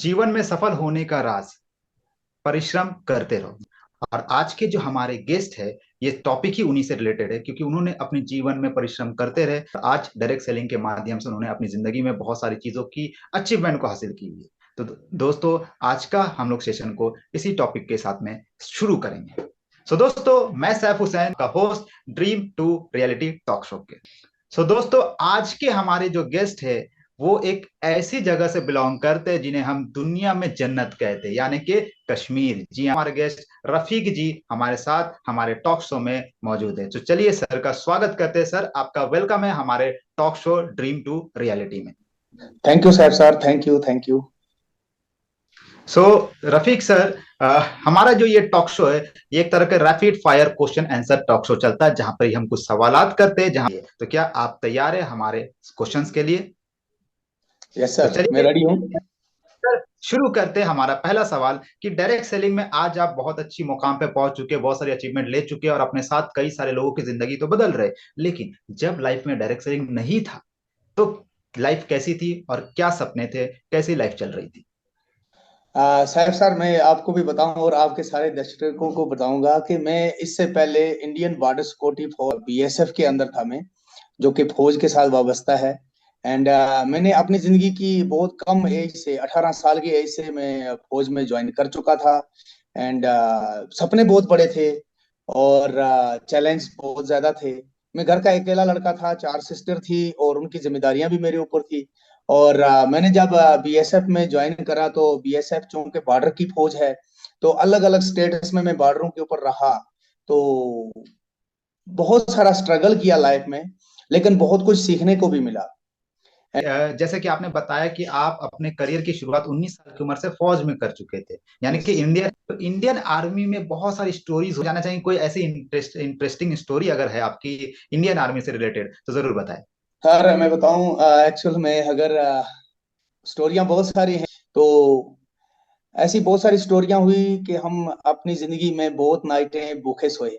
जीवन में सफल होने का राज, परिश्रम करते रहो। और आज के जो हमारे गेस्ट है, ये टॉपिक ही उन्हीं से रिलेटेड है, क्योंकि उन्होंने अपने जीवन में परिश्रम करते रहे। आज डायरेक्ट सेलिंग के माध्यम से उन्होंने अपनी जिंदगी में बहुत सारी चीजों की अचीवमेंट को हासिल की है। तो दोस्तों, आज का हम लोग सेशन को इसी टॉपिक के साथ में शुरू करेंगे। दोस्तों, मैं सैफ हुसैन का host dream to reality talk show के। दोस्तों, आज के हमारे जो गेस्ट है, वो एक ऐसी जगह से बिलोंग करते हैं जिन्हें हम दुनिया में जन्नत कहते हैं, यानी कि कश्मीर। जी हाँ, हमारे गेस्ट रफीक जी हमारे साथ हमारे टॉक शो में मौजूद है। तो चलिए सर का स्वागत करते हैं। सर, आपका वेलकम है हमारे talk show Dream to Reality में। Thank you Saif sir, thank you. So Rafiq sir, हमारा जो ये टॉक शो है, ये एक तरह का rapid fire question answer talk show चलता है, जहां पर हम कुछ सवालात करते हैं। जहां तो क्या आप तैयार है हमारे क्वेश्चंस के लिए? यस तो सर, मैं चलिए रेडी हूँ। सर, शुरू करते हैं हमारा पहला सवाल कि डायरेक्ट सेलिंग में आज आप बहुत अच्छी मुकाम पे पहुंच चुके हैं, बहुत सारी अचीवमेंट ले चुके हैं और अपने साथ कई सारे लोगों की जिंदगी तो बदल रहे। लेकिन जब लाइफ में डायरेक्ट सेलिंग नहीं था, तो लाइफ कैसी थी और क्या सपने थे, कैसी लाइफ चल रही थी? सैफ सर, मैं आपको भी बताऊं और आपके सारे दर्शकों को बताऊंगा कि मैं इससे पहले इंडियन बॉर्डर सिक्योरिटी फौज बीएसएफ के अंदर था मैं, जो कि फौज के साथ वाबस्ता है। एंड मैंने अपनी जिंदगी की बहुत कम एज से 18 साल की एज से मैं फौज में ज्वाइन कर चुका था। एंड सपने बहुत बड़े थे और चैलेंज बहुत ज्यादा थे। मैं घर का अकेला लड़का था, चार सिस्टर थी और उनकी जिम्मेदारियां भी मेरे ऊपर थी। और मैंने जब बीएसएफ में ज्वाइन करा तो बीएसएफ चूंकि बॉर्डर की फौज है, तो अलग अलग स्टेट्स में मैं बॉर्डरों के ऊपर रहा। तो बहुत सारा स्ट्रगल किया लाइफ में, लेकिन बहुत कुछ सीखने को भी मिला। जैसे कि आपने बताया कि आप अपने करियर की शुरुआत 19 साल की उम्र से फौज में कर चुके थे, यानी कि यस इंडियन आर्मी में बहुत सारी स्टोरीज हो जाना चाहिए। कोई ऐसी इंटरेस्टिंग स्टोरी अगर है आपकी इंडियन आर्मी से रिलेटेड, तो जरूर बताएं। सर, मैं बताऊं, एक्चुअल में अगर स्टोरियां बहुत सारी हैं, तो ऐसी बहुत सारी स्टोरियां हुई कि हम अपनी जिंदगी में बहुत नाइटें भूखे सोए।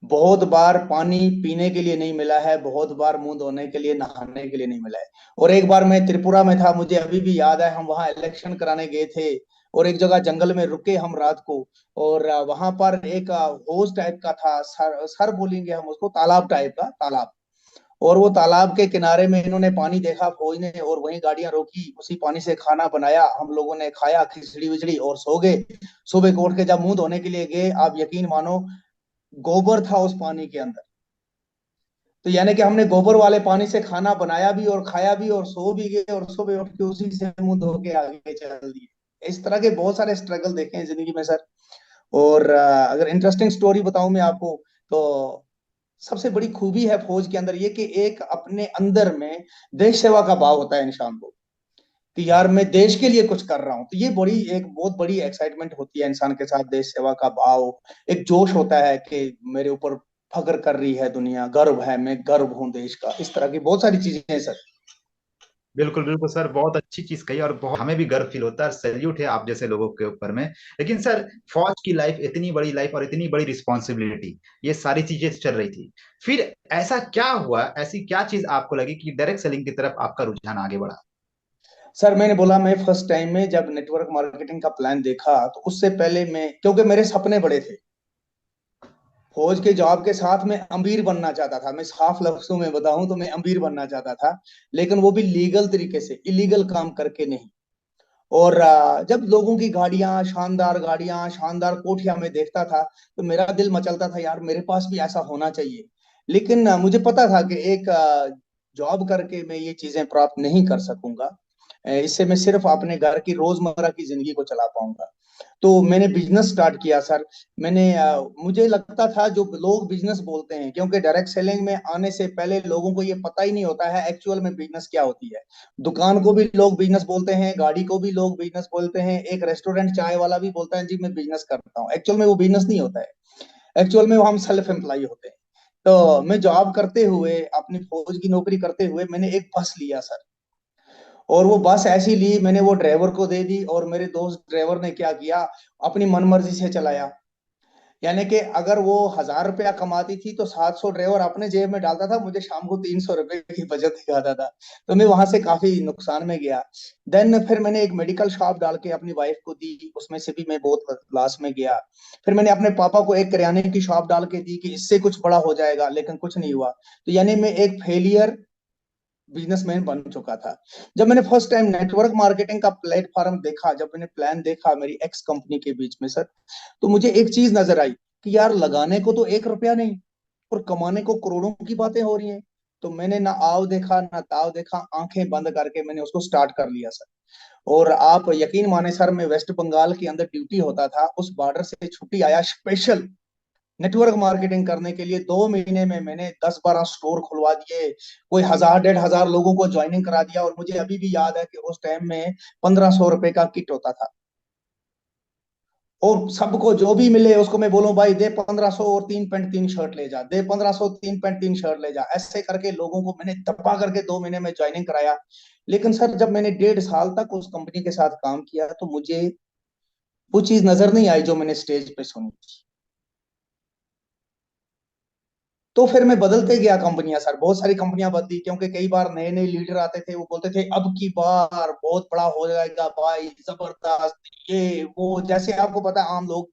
बहुत बार पानी पीने के लिए नहीं मिला है, बहुत बार मुंह धोने के लिए, नहाने के लिए नहीं मिला है। और एक बार मैं त्रिपुरा में था, मुझे अभी भी याद है, हम वहाँ इलेक्शन कराने गए थे और एक जगह जंगल में रुके हम रात को। और वहां पर एक होज टाइप का था, सर सर बोलेंगे हम उसको, तालाब टाइप का तालाब। और वो तालाब के किनारे में इन्होंने पानी देखा फौज ने, और वहीं गाड़ियां रोकी, उसी पानी से खाना बनाया, हम लोगों ने खाया खिचड़ी विचड़ी और सो गए। सुबह को उठ के जब मुंह धोने के लिए गए, आप यकीन मानो, गोबर था उस पानी के अंदर। तो यानी कि हमने गोबर वाले पानी से खाना बनाया भी और खाया भी और सो भी गए, और सुबह उठ के उसी से मुंह धो के आगे चल दिए। इस तरह के बहुत सारे स्ट्रगल देखे हैं जिंदगी में सर। और अगर इंटरेस्टिंग स्टोरी बताऊं मैं आपको, तो सबसे बड़ी खूबी है फौज के अंदर ये कि एक अपने अंदर में देश सेवा का भाव होता है इंसान को, कि यार मैं देश के लिए कुछ कर रहा हूँ। तो ये बड़ी एक बहुत बड़ी एक्साइटमेंट होती है इंसान के साथ, देश सेवा का भाव। एक जोश होता है कि मेरे ऊपर फख्र कर रही है दुनिया, गर्व है, मैं गर्व हूँ देश का। इस तरह की बहुत सारी चीजें हैं सर। बिल्कुल बिल्कुल सर, बहुत अच्छी चीज कही और बहुत हमें भी गर्व फील होता है। सैल्यूट है आप जैसे लोगों के ऊपर में। लेकिन सर, फौज की लाइफ, इतनी बड़ी लाइफ और इतनी बड़ी रिस्पॉन्सिबिलिटी, ये सारी चीजें चल रही थी। फिर ऐसा क्या हुआ, ऐसी क्या चीज आपको लगी कि डायरेक्ट सेलिंग की तरफ आपका रुझान आगे बढ़ा? सर, मैंने बोला, मैं फर्स्ट टाइम में जब नेटवर्क मार्केटिंग का प्लान देखा, तो उससे पहले मैं, क्योंकि मेरे सपने बड़े थे, फौज के जॉब के साथ मैं अमीर बनना चाहता था। मैं साफ लफ्जों में बताऊं तो मैं अमीर बनना चाहता था, लेकिन वो भी लीगल तरीके से, इलीगल काम करके नहीं। और जब लोगों की गाड़ियां शानदार कोठियां में देखता था, तो मेरा दिल मचलता था, यार मेरे पास भी ऐसा होना चाहिए। लेकिन मुझे पता था कि एक जॉब करके मैं ये चीजें प्राप्त नहीं कर सकूंगा। इससे मैं सिर्फ अपने घर की रोजमर्रा की जिंदगी को चला पाऊंगा। तो मैंने बिजनेस स्टार्ट किया सर। मुझे लगता था जो लोग बिजनेस बोलते हैं, क्योंकि डायरेक्ट सेलिंग में आने से पहले लोगों को ये पता ही नहीं होता है एक्चुअल में बिजनेस क्या होती है। दुकान को भी लोग बिजनेस बोलते हैं, गाड़ी को भी लोग बिजनेस बोलते हैं, एक रेस्टोरेंट चाय वाला भी बोलता है जी मैं बिजनेस करता हूँ। एक्चुअल में वो बिजनेस नहीं होता है, एक्चुअल में वो हम सेल्फ एम्प्लॉय होते हैं। तो मैं जॉब करते हुए, अपनी फौज की नौकरी करते हुए, मैंने एक बस लिया सर। और वो बस ऐसी ली, मैंने वो ड्राइवर को दे दी, और मेरे दोस्त ड्राइवर ने क्या किया, अपनी मनमर्जी से चलाया। यानी कि अगर वो 1,000 रुपया कमाती थी तो 700 ड्राइवर अपने जेब में डालता था, मुझे शाम को 300 रुपए की बचत दिखाता था। तो मैं वहां से काफी नुकसान में गया। देन फिर मैंने एक मेडिकल शॉप डाल के अपनी वाइफ को दी, उसमें से भी मैं बहुत लॉस में गया। फिर मैंने अपने पापा को एक किराने की शॉप डाल के दी कि इससे कुछ बड़ा हो जाएगा, लेकिन कुछ नहीं हुआ। तो यानी मैं एक फेलियर बिजनेसमैन बन चुका था। जब मैंने फर्स्ट टाइम नेटवर्क मार्केटिंग का प्लेटफॉर्म देखा, जब मैंने प्लान देखा मेरी एक्स कंपनी के बीच में सर, तो मुझे एक चीज नजर आई कि यार लगाने को तो 1 रुपया नहीं और कमाने को करोड़ों की बातें हो रही हैं। तो मैंने ना आव देखा ना ताव देखा, आंखें बंद करके मैंने उसको स्टार्ट कर लिया सर। और आप यकीन माने सर, मैं वेस्ट बंगाल के अंदर ड्यूटी होता था, उस बॉर्डर से छुट्टी आया स्पेशल नेटवर्क मार्केटिंग करने के लिए। 2 महीने में मैंने 10-12 स्टोर खुलवा दिए, कोई 1,000 1,500 लोगों को ज्वाइनिंग करा दिया। और मुझे अभी भी याद है कि उस टाइम में 1,500 रुपए का किट होता था, और सबको जो भी मिले उसको मैं बोलूं भाई दे 1,500 और 3 पैंट 3 शर्ट ले जा, दे 1,500 3 पैंट 3 शर्ट ले जा। ऐसे करके लोगों को मैंने दबा करके 2 महीने में ज्वाइनिंग कराया। लेकिन सर जब मैंने 1.5 साल तक उस कंपनी के साथ काम किया तो मुझे वो चीज नजर नहीं आई जो मैंने स्टेज पे सुनी। तो फिर मैं बदलते गया कंपनियां सर, बहुत सारी कंपनियां बदली, क्योंकि कई बार नए नए लीडर आते थे, वो बोलते थे अब की बार बहुत बड़ा हो जाएगा भाई, जबरदस्त ये वो, जैसे आपको पता है आम लोग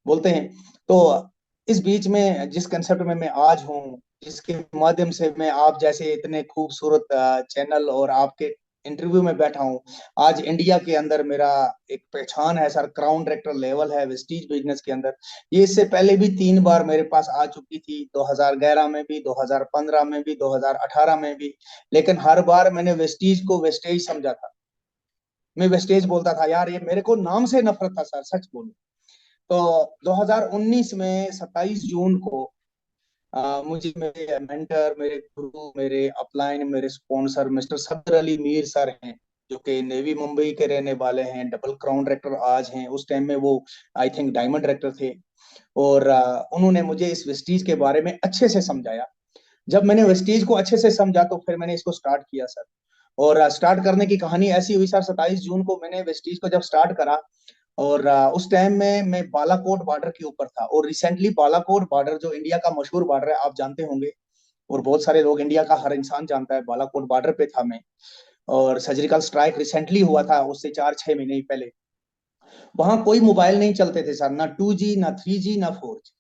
बोलते हैं। तो इस बीच में जिस कंसेप्ट में मैं आज हूँ, जिसके माध्यम से मैं आप जैसे इतने खूबसूरत चैनल और आपके इंटरव्यू में बैठा हूँ, आज इंडिया के अंदर मेरा एक पहचान है सर, क्राउन डायरेक्टर लेवल है वेस्टीज बिजनेस के अंदर। ये इससे पहले भी 3 बार मेरे पास आ चुकी थी, 2011 में भी, 2015 में भी, 2018 में भी। लेकिन हर बार मैंने वेस्टीज को वेस्टेज समझा था, मैं वेस्टेज बोलता था यार, ये मेरे को नाम से नफरत था सर, सच बोलूं तो। 2019 में 27 जून को मुझे मेरे मेंटर, मेरे गुरु, मेरे अपलाइन, मेरे स्पॉन्सर मिस्टर सदर अली मीर सर हैं, जो कि नेवी मुंबई के रहने वाले हैं, डबल क्राउन डायरेक्टर आज हैं, उस टाइम में वो आई थिंक डायमंड डायरेक्टर थे। और उन्होंने मुझे इस वेस्टीज के बारे में अच्छे से समझाया। जब मैंने वेस्टीज को अच्छे से समझा तो फिर मैंने इसको स्टार्ट किया सर। और स्टार्ट करने की कहानी ऐसी हुई सर, 27 जून को मैंने वेस्टीज को जब स्टार्ट करा, और उस टाइम में मैं बालाकोट बॉर्डर के ऊपर था। और रिसेंटली बालाकोट बॉर्डर जो इंडिया का मशहूर बॉर्डर है, आप जानते होंगे, और बहुत सारे लोग, इंडिया का हर इंसान जानता है, बालाकोट बॉर्डर पे था मैं। और सर्जिकल स्ट्राइक रिसेंटली हुआ था, उससे 4-6 महीने ही पहले। वहां कोई मोबाइल नहीं चलते थे सर, ना 2G ना 3G ना 4G।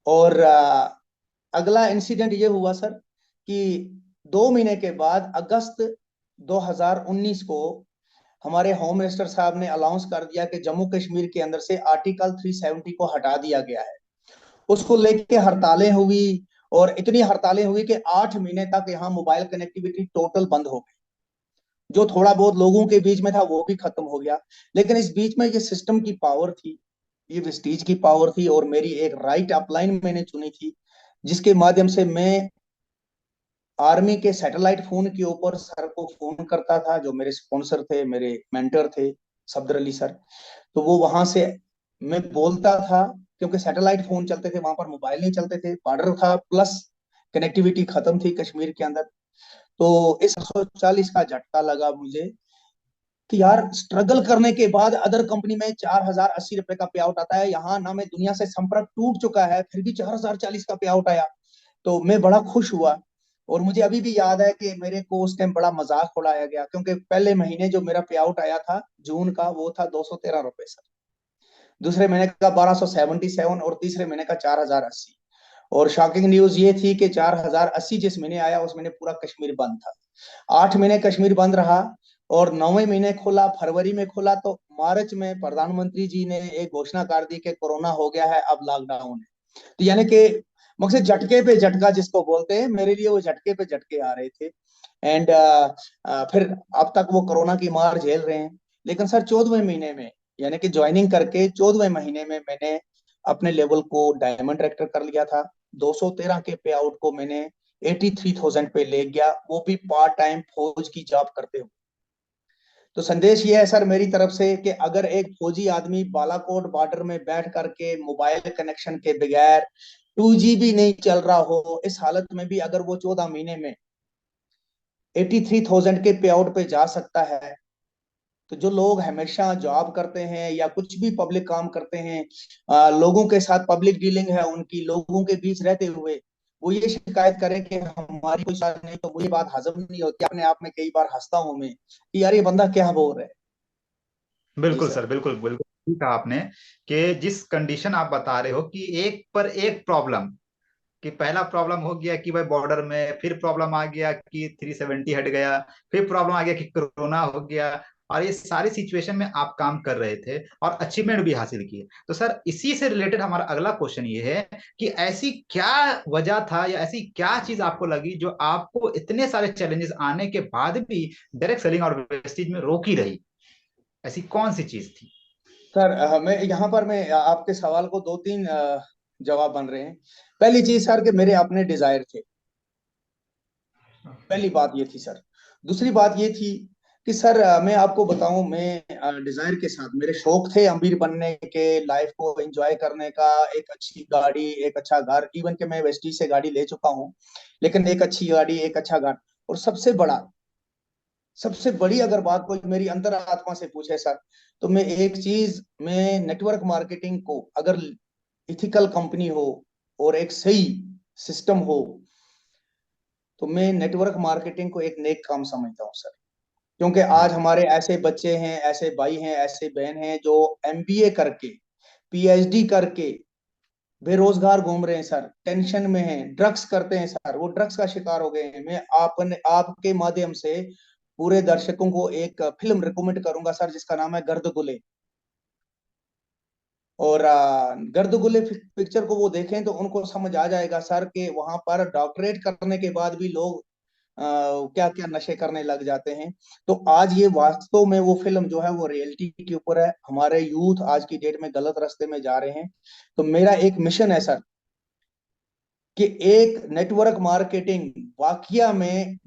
और अगला इंसिडेंट ये हुआ सर कि 2 महीने के बाद अगस्त 2019 को हमारे होम मिनिस्टर साहब ने अनाउंस कर दिया कि जम्मू कश्मीर के अंदर से आर्टिकल 370 को हटा दिया गया है। उसको लेके हड़तालें हुई, और इतनी हड़तालें हुई कि 8 महीने तक यहाँ मोबाइल कनेक्टिविटी टोटल बंद हो गई। जो थोड़ा बहुत लोगों के बीच में था वो भी खत्म हो गया। लेकिन इस बीच में ये सिस्टम की पावर थी, ये विस्टीज की पावर थी, और मेरी एक राइट अपलाइन मैंने चुनी थी, जिसके माध्यम से मैं आर्मी के सैटेलाइट फोन के ऊपर सर को फोन करता था, जो मेरे स्पॉन्सर थे, मेरे मेंटर थे, सफदर अली सर। तो वो वहां से मैं बोलता था, क्योंकि सैटेलाइट फोन चलते थे, वहां पर मोबाइल नहीं चलते थे, बॉर्डर था, प्लस कनेक्टिविटी खत्म थी कश्मीर के अंदर। तो इस 140 का झटका लगा मुझे कि यार स्ट्रगल करने के बाद अदर कंपनी में 4,080 रुपए का पे आउट आता है, यहाँ ना मैं दुनिया से संपर्क टूट चुका है फिर भी 4,040 का पे आउट आया। तो मैं बड़ा खुश हुआ। और मुझे अभी भी याद है कि मेरे को उस टाइम बड़ा मजाक उड़ाया गया, क्योंकि पहले महीने जो मेरा पे आउट आया था जून का, वो था 213 रुपए सर। दूसरे महीने का 1,277, और तीसरे महीने का 4,080। और शॉकिंग न्यूज ये थी कि 4,080 जिस महीने आया उस महीने पूरा कश्मीर बंद था। 8 महीने कश्मीर बंद रहा, और 9वें महीने खुला, फरवरी में खुला, तो मार्च में प्रधानमंत्री जी ने एक घोषणा कर दी कि कोरोना हो गया है, अब लॉकडाउन है। तो यानी कि मकसद झटके पे झटका जिसको बोलते हैं, मेरे लिए वो झटके पे झटके आ रहे थे। एंड फिर अब तक वो कोरोना की मार झेल रहे हैं। लेकिन सर 14वें महीने में, यानी कि ज्वाइनिंग करके 14वें महीने में मैंने अपने लेवल को डायमंड डायरेक्टर कर लिया था। 213 के पे आउट को मैंने 83,000 पे ले गया, वो भी पार्ट टाइम फौज की जॉब करते हुए। तो संदेश ये है सर मेरी तरफ से कि अगर एक फौजी आदमी बालाकोट बॉर्डर में बैठ करके मोबाइल कनेक्शन के बगैर, 2G भी नहीं चल रहा हो, इस हालत में भी अगर वो 14 महीने में 83,000 के पे आउट पे जा सकता है, तो जो लोग हमेशा जॉब करते हैं या कुछ भी पब्लिक काम करते हैं, लोगों के साथ पब्लिक डीलिंग है उनकी, लोगों के बीच रहते हुए वो ये शिकायत करें कि हमारी कोई बात नहीं, तो मुझे बात हजम नहीं होती। अपने आप में कई बार हंसता हूं मैं कि यार ये बंदा क्या बोल रहा है। जी बिल्कुल सर। सर, बिल्कुल बिल्कुल ठीक कहा आपने कि जिस कंडीशन आप बता रहे हो कि एक पर एक प्रॉब्लम, कि पहला प्रॉब्लम हो गया कि भाई बॉर्डर में, फिर प्रॉब्लम आ गया कि 370 हट गया, फिर प्रॉब्लम आ गया कि कोरोना हो गया, और ये सारी सिचुएशन में आप काम कर रहे थे और अचीवमेंट भी हासिल किए। तो सर इसी से रिलेटेड हमारा अगला क्वेश्चन ये है कि ऐसी क्या वजह था या ऐसी क्या चीज आपको लगी जो आपको इतने सारे चैलेंजेस आने के बाद भी डायरेक्ट सेलिंग और वेस्टेज में रोकी रही? ऐसी कौन सी चीज थी? सर मैं यहाँ पर मैं आपके सवाल को दो तीन जवाब बन रहे हैं। पहली चीज सर कि मेरे अपने डिजायर थे। पहली बात ये थी सर। दूसरी बात ये थी कि सर मैं आपको बताऊं, मैं डिजायर के साथ मेरे शौक थे अमीर बनने के, लाइफ को एंजॉय करने का, एक अच्छी गाड़ी, एक अच्छा घर। इवन कि मैं वेस्टीज से गाड़ी ले चुका हूं, लेकिन एक अच्छी गाड़ी, एक अच्छा घर। और सबसे बड़ी अगर बात कोई मेरी अंतरात्मा से पूछे सर, तो मैं एक चीज, मैं नेटवर्क मार्केटिंग को, अगर इथिकल कंपनी हो और एक सही सिस्टम हो, तो मैं नेटवर्क मार्केटिंग को एक नेक काम समझता हूँ सर। क्योंकि आज हाँ। हमारे ऐसे बच्चे हैं, ऐसे भाई हैं, ऐसे बहन हैं जो एमबीए करके, पीएचडी करके बेरोजगार घूम रहे हैं सर, टेंशन में हैं, ड्रग्स करते हैं सर, वो ड्रग्स का शिकार हो गए हैं। मैं आपने आपके माध्यम से पूरे दर्शकों को एक फिल्म रिकमेंड करूंगा सर, जिसका नाम है गर्द गुले। और गर्द गुले पिक्चर को वो देखें तो उनको समझ आ जाएगा सर कि वहां पर डॉक्टरेट करने के बाद भी लोग क्या क्या नशे करने लग जाते हैं। तो आज ये वास्तव में वो फिल्म जो है वो रियलिटी के ऊपर है। हमारे यूथ आज की डेट में गलत रास्ते में जा रहे हैं। तो मेरा एक मिशन है सर कि एक नेटवर्क मार्केटिंग वाकया में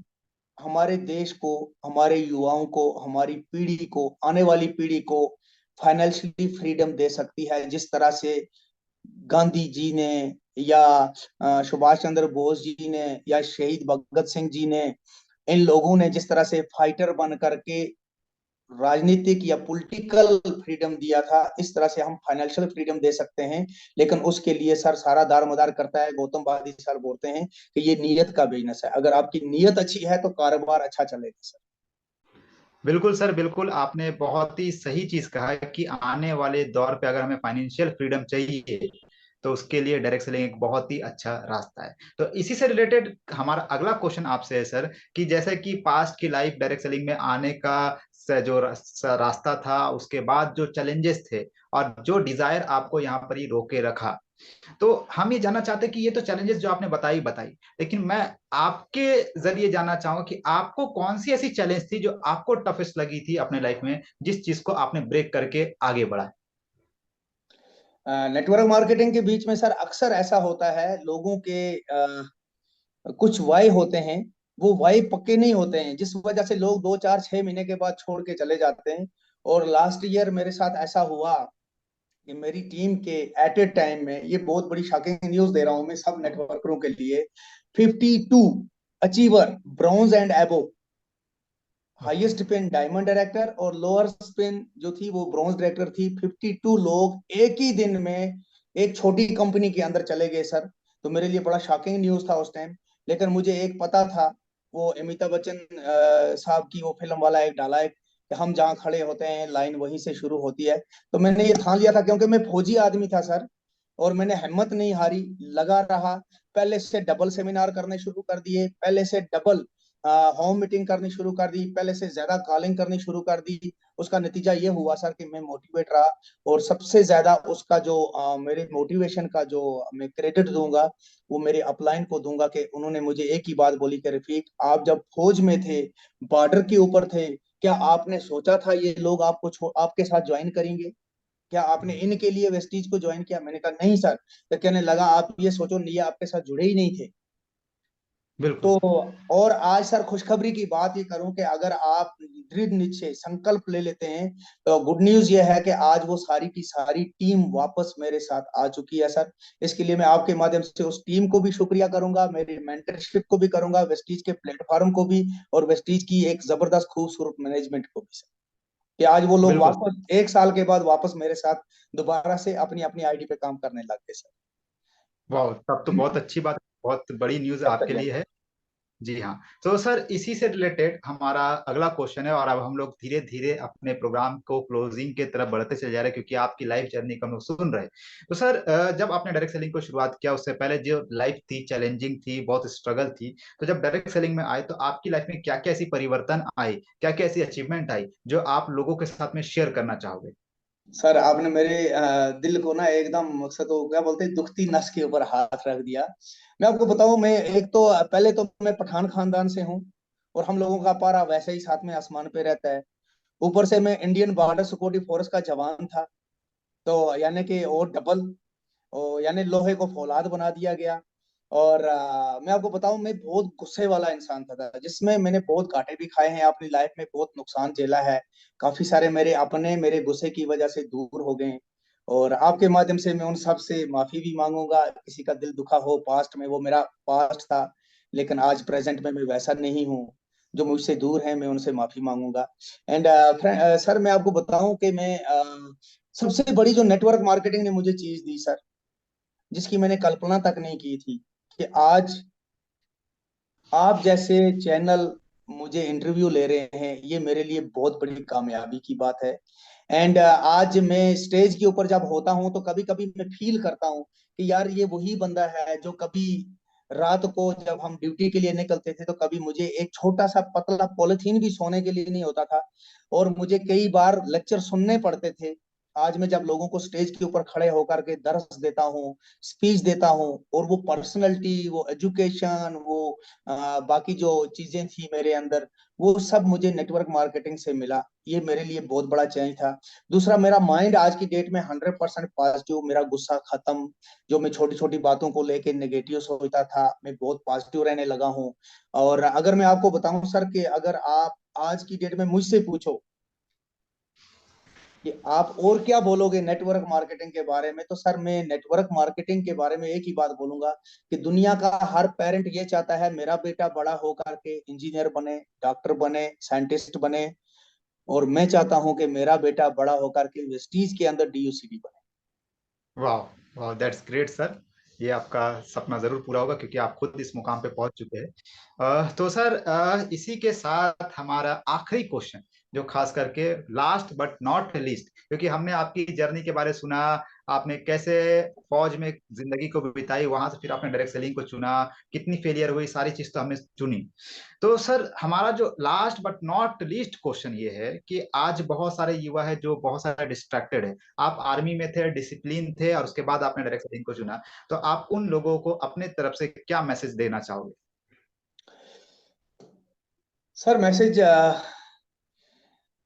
हमारे देश को, हमारे युवाओं को, हमारी पीढ़ी को, आने वाली पीढ़ी को फाइनेंशियली फ्रीडम दे सकती है, जिस तरह से गांधी जी ने, या सुभाष चंद्र बोस जी ने, या शहीद भगत सिंह जी ने, इन लोगों ने जिस तरह से फाइटर बन करके राजनीतिक या पॉलिटिकल फ्रीडम दिया था, इस तरह से हम फाइनेंशियल फ्रीडम दे सकते हैं। लेकिन उसके लिए सर सारा दारमदार करता है, गौतम बादी सर बोलते हैं कि ये नीयत का बिजनेस है। अगर आपकी नीयत अच्छी है तो कारोबार अच्छा चलेगा सर। बिल्कुल सर, बिल्कुल आपने बहुत ही सही चीज कहा है कि आने वाले दौर पे अगर हमें फाइनेंशियल फ्रीडम चाहिए तो उसके लिए डायरेक्ट सेलिंग एक बहुत ही अच्छा रास्ता है। तो इसी से रिलेटेड हमारा अगला क्वेश्चन आपसे है सर, कि जैसे कि पास्ट की लाइफ डायरेक्ट सेलिंग में आने का जो रास्ता था, उसके बाद जो चैलेंजेस थे और जो डिजायर आपको यहाँ पर ही रोके रखा, तो हम ये जानना चाहते हैं कि ये तो चैलेंजेस जो आपने बताई बताई, लेकिन मैं आपके जरिए जानना चाहूंगा कि आपको कौन सी ऐसी चैलेंज थी जो आपको टफेस्ट लगी थी अपने लाइफ में, जिस चीज को आपने ब्रेक करके आगे बढ़ा? नेटवर्क मार्केटिंग के बीच में सर अक्सर ऐसा होता है, लोगों के कुछ वाई होते हैं, वो वाई पक्के नहीं होते हैं, जिस वजह से लोग 2 4 6 महीने के बाद छोड़ के चले जाते हैं। और लास्ट ईयर मेरे साथ ऐसा हुआ कि मेरी टीम के एट ए टाइम में, ये बहुत बड़ी शॉकिंग न्यूज दे रहा हूं मैं सब नेटवर्करों के लिए, 52 अचीवर, ब्रॉन्ज एंड एबो, okay. Highest pin diamond director, और लोअर पिन जो थी वो ब्रॉन्ज डायरेक्टर थी, 52 लोग एक ही दिन में एक छोटी कंपनी के अंदर चले गए सर। तो मेरे लिए बड़ा शॉकिंग न्यूज था उस टाइम। लेकिन मुझे एक पता था, वो अमिताभ बच्चन साहब की वो फिल्म वाला एक डाला है कि हम जहाँ खड़े होते हैं लाइन वहीं से शुरू होती है। तो मैंने ये ठान लिया था, क्योंकि मैं फौजी आदमी था सर, और मैंने हिम्मत नहीं हारी, लगा रहा। पहले से डबल सेमिनार करने शुरू कर दिए, पहले से डबल होम मीटिंग करनी शुरू कर दी, पहले से ज्यादा कॉलिंग करनी शुरू कर दी। उसका नतीजा ये हुआ सर कि मैं मोटिवेट रहा। और सबसे ज्यादा उसका जो मेरे मोटिवेशन का जो मैं क्रेडिट दूंगा, वो मेरे अपलाइन को दूंगा कि उन्होंने मुझे एक ही बात बोली कि रफीक, आप जब फौज में थे, बॉर्डर के ऊपर थे, क्या आपने सोचा था ये लोग आपके साथ ज्वाइन करेंगे? क्या आपने इनके लिए वेस्टीज को ज्वाइन किया? मैंने कहा नहीं सर। तो कहने लगा, आप ये सोचो, ये आपके साथ जुड़े ही नहीं थे। तो बिल्कुल। और आज सर खुशखबरी की बात ये करूं कि अगर आप दृढ़ निश्चय संकल्प ले लेते हैं, तो गुड न्यूज ये है कि आज वो सारी की सारी टीम वापस मेरे साथ आ चुकी है सर। इसके लिए मैं आपके माध्यम से उस टीम को भी शुक्रिया करूंगा, मेरी मेंटरशिप को भी करूंगा, वेस्टीज के प्लेटफॉर्म को भी, और वेस्टीज की एक जबरदस्त खूबसूरत मैनेजमेंट को भी सर। कि आज वो लोग बिल्कुल। वापस 1 साल के बाद वापस मेरे साथ दोबारा से अपनी अपनी आईडी पे काम करने लग गए सर। वाह, तब तो बहुत अच्छी बात है, बहुत बड़ी न्यूज आपके लिए है। जी हाँ। तो सर इसी से रिलेटेड हमारा अगला क्वेश्चन है, और अब हम लोग धीरे धीरे अपने प्रोग्राम को क्लोजिंग के तरफ बढ़ते चले जा रहे हैं, क्योंकि आपकी लाइफ जर्नी को हम लोग सुन रहे हैं। तो सर जब आपने डायरेक्ट सेलिंग को शुरुआत किया, उससे पहले जो लाइफ थी चैलेंजिंग थी, बहुत स्ट्रगल थी, तो जब डायरेक्ट सेलिंग में आए तो आपकी लाइफ में क्या क्या ऐसी परिवर्तन आए, क्या क्या ऐसी अचीवमेंट आई जो आप लोगों के साथ में शेयर करना चाहोगे? सर आपने मेरे दिल को ना एकदम मकसद तो क्या बोलते हैं दुखती नस के ऊपर हाथ रख दिया। मैं आपको बताऊं, मैं एक तो पहले तो मैं पठान खानदान से हूं, और हम लोगों का पारा वैसे ही साथ में आसमान पे रहता है। ऊपर से मैं इंडियन बॉर्डर सिक्योरिटी फोर्स का जवान था, तो यानी कि और डबल, और यानी लोहे को फौलाद बना दिया गया। और मैं आपको बताऊं, मैं बहुत गुस्से वाला इंसान था, जिसमें मैंने बहुत घाटे भी खाए हैं अपनी लाइफ में, बहुत नुकसान झेला है। काफी सारे मेरे अपने मेरे गुस्से की वजह से दूर हो गए। और आपके माध्यम से मैं उन सब से माफी भी मांगूंगा, किसी का दिल दुखा हो पास्ट में, वो मेरा पास्ट था। लेकिन आज प्रेजेंट में मैं वैसा नहीं हूँ। जो मुझसे दूर है मैं उनसे माफी मांगूंगा। एंड सर मैं आपको बताऊं कि मैं सबसे बड़ी जो नेटवर्क मार्केटिंग ने मुझे चीज दी सर, जिसकी मैंने कल्पना तक नहीं की थी, कि आज आप जैसे चैनल मुझे इंटरव्यू ले रहे हैं, ये मेरे लिए बहुत बड़ी कामयाबी की बात है। एंड आज मैं स्टेज के ऊपर जब होता हूं तो कभी कभी मैं फील करता हूं कि यार ये वही बंदा है जो कभी रात को जब हम ड्यूटी के लिए निकलते थे तो कभी मुझे एक छोटा सा पतला पॉलिथीन भी सोने के लिए नहीं होता था, और मुझे कई बार लेक्चर सुनने पड़ते थे। आज मैं जब लोगों को स्टेज के ऊपर खड़े होकर के दर्श देता हूँ, स्पीच देता हूँ, और वो पर्सनैलिटी, वो एजुकेशन, वो बाकी जो चीजें थी मेरे अंदर, वो सब मुझे नेटवर्क मार्केटिंग से मिला। ये मेरे लिए बहुत बड़ा चेंज था। दूसरा, मेरा माइंड आज की डेट में 100% पॉजिटिव, मेरा गुस्सा खत्म। जो मैं छोटी छोटी बातों को लेके नेगेटिव सोचता था, मैं बहुत पॉजिटिव रहने लगा हूँ। और अगर मैं आपको बताऊं सर, कि अगर आप आज की डेट में मुझसे पूछो कि आप और क्या बोलोगे नेटवर्क मार्केटिंग के बारे में, तो सर मैं नेटवर्क मार्केटिंग के बारे में एक ही बात बोलूंगा, कि दुनिया का हर पेरेंट ये चाहता है मेरा बेटा बड़ा होकर के इंजीनियर बने, डॉक्टर बने, साइंटिस्ट बने। और मैं चाहता हूं कि मेरा बेटा बड़ा होकर के वेस्टीज के अंदर डीयूसीडी बने। वाह, वाह, दैट्स ग्रेट सर। ये आपका सपना जरूर पूरा होगा, क्योंकि आप खुद इस मुकाम पे पहुंच चुके हैं। तो सर इसी के साथ हमारा आखिरी क्वेश्चन, जो खास करके लास्ट बट नॉट लीस्ट, क्योंकि हमने आपकी जर्नी के बारे में सुना, आपने कैसे फौज में जिंदगी को बिताई, वहां से फिर आपने डायरेक्ट सेलिंग को चुना, कितनी फेलियर हुई, सारी चीज तो हमने चुनी। तो सर हमारा जो last but not least question ये है कि आज बहुत सारे युवा है जो बहुत सारे डिस्ट्रैक्टेड है। आप आर्मी में थे, डिसिप्लिन थे, और उसके बाद आपने डायरेक्ट सेलिंग को चुना, तो आप उन लोगों को अपने तरफ से क्या मैसेज देना चाहोगे? सर मैसेज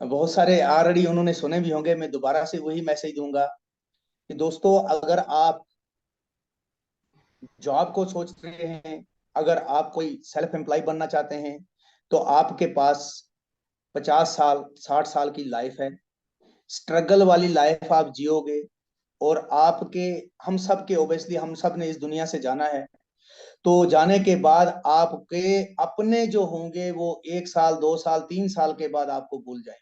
बहुत सारे ऑलरेडी उन्होंने सुने भी होंगे, मैं दोबारा से वही मैसेज दूंगा, कि दोस्तों अगर आप जॉब को सोच रहे हैं, अगर आप कोई सेल्फ एम्प्लॉय बनना चाहते हैं, तो आपके पास 50 साल 60 साल की लाइफ है। स्ट्रगल वाली लाइफ आप जियोगे, और आपके, हम सब के ओबियसली हम सब ने इस दुनिया से जाना है। तो जाने के बाद आपके अपने जो होंगे वो 1 साल 2 साल 3 साल के बाद आपको भूल जाएंगे।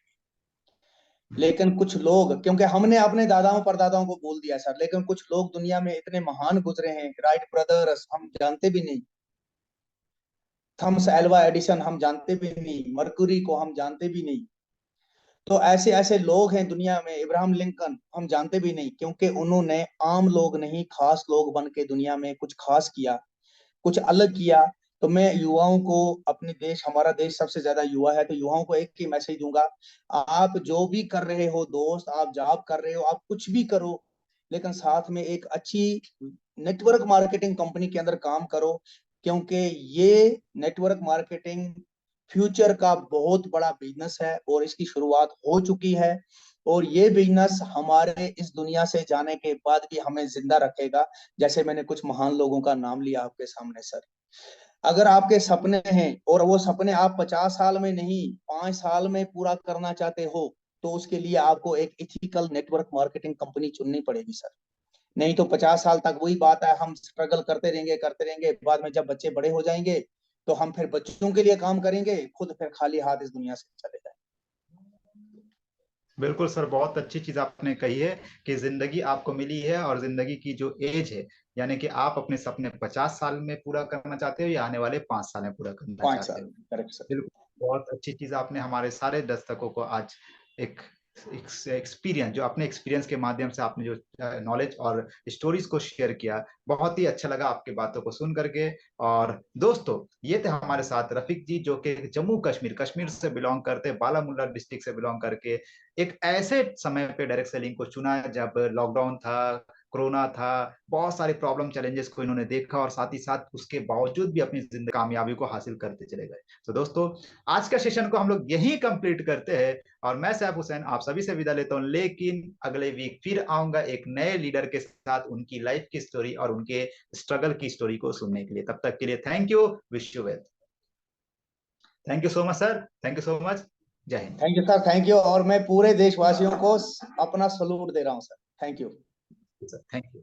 लेकिन कुछ लोग, क्योंकि हमने अपने दादाओं परदादाओं को भूल दिया सर, लेकिन कुछ लोग दुनिया में इतने महान गुजरे हैं, राइट ब्रदर्स हम जानते भी नहीं, थॉमस एल्वा एडिसन हम जानते भी नहीं, मर्कुरी को हम जानते भी नहीं। तो ऐसे ऐसे लोग हैं दुनिया में, इब्राहिम लिंकन हम जानते भी नहीं, क्योंकि उन्होंने आम लोग नहीं खास लोग बन के दुनिया में कुछ खास किया, कुछ अलग किया। तो मैं युवाओं को, अपने देश, हमारा देश सबसे ज्यादा युवा है, तो युवाओं को एक ही मैसेज दूंगा, आप जो भी कर रहे हो दोस्त, आप जॉब कर रहे हो, आप कुछ भी करो, लेकिन साथ में एक अच्छी नेटवर्क मार्केटिंग कंपनी के अंदर काम करो। क्योंकि ये नेटवर्क मार्केटिंग फ्यूचर का बहुत बड़ा बिजनेस है, और इसकी शुरुआत हो चुकी है। और ये बिजनेस हमारे इस दुनिया से जाने के बाद भी हमें जिंदा रखेगा। जैसे मैंने कुछ महान लोगों का नाम लिया आपके सामने सर। अगर आपके सपने हैं, और वो सपने आप 50 साल में नहीं 5 साल में पूरा करना चाहते हो, तो उसके लिए आपको एक इथिकल नेटवर्क मार्केटिंग कंपनी चुननी पड़ेगी सर। नहीं तो 50 साल तक वही बात है, हम स्ट्रगल करते रहेंगे, बाद में जब बच्चे बड़े हो जाएंगे तो हम फिर बच्चों के लिए काम करेंगे, खुद फिर खाली हाथ इस दुनिया से चले जाएंगे। बिल्कुल सर, बहुत अच्छी चीज आपने कही है कि जिंदगी आपको मिली है और जिंदगी की जो एज है, यानी कि आप अपने सपने 50 साल में पूरा करना चाहते हो या आने वाले 5 साल में पूरा करना 5 साल चाहते हो। में, करेक्ट सर। बिल्कुल, बहुत अच्छी चीज आपने हमारे सारे दर्शकों को आज एक एक्सपीरियंस, जो अपने एक्सपीरियंस के माध्यम से आपने जो नॉलेज और स्टोरीज को शेयर किया, बहुत ही अच्छा लगा आपकी बातों को सुन करके। और दोस्तों, ये थे हमारे साथ रफीक जी, जो कि जम्मू कश्मीर कश्मीर से बिलोंग करते, बारामूला डिस्ट्रिक्ट से बिलोंग करके एक ऐसे समय पे डायरेक्ट सेलिंग को चुना जब लॉकडाउन था, कोरोना था, बहुत सारे प्रॉब्लम चैलेंजेस को इन्होंने देखा और साथ ही साथ उसके बावजूद भी अपनी जिंदगी कामयाबी को हासिल करते चले गए। तो दोस्तों, आज का सेशन को हम लोग यहीं कंप्लीट करते हैं और मैं सैफ हुसैन आप सभी से विदा लेता हूं, लेकिन अगले वीक फिर आऊंगा एक नए लीडर के साथ उनकी लाइफ की स्टोरी और उनके स्ट्रगल की स्टोरी को सुनने के लिए। तब तक के लिए thank you, wish you well. Thank you so much sir, thank you so much. Jai Hind. Thank you sir, thank you. और मैं पूरे देशवासियों को अपना सलूट दे रहा हूँ sir. Thank you. Sir thank you.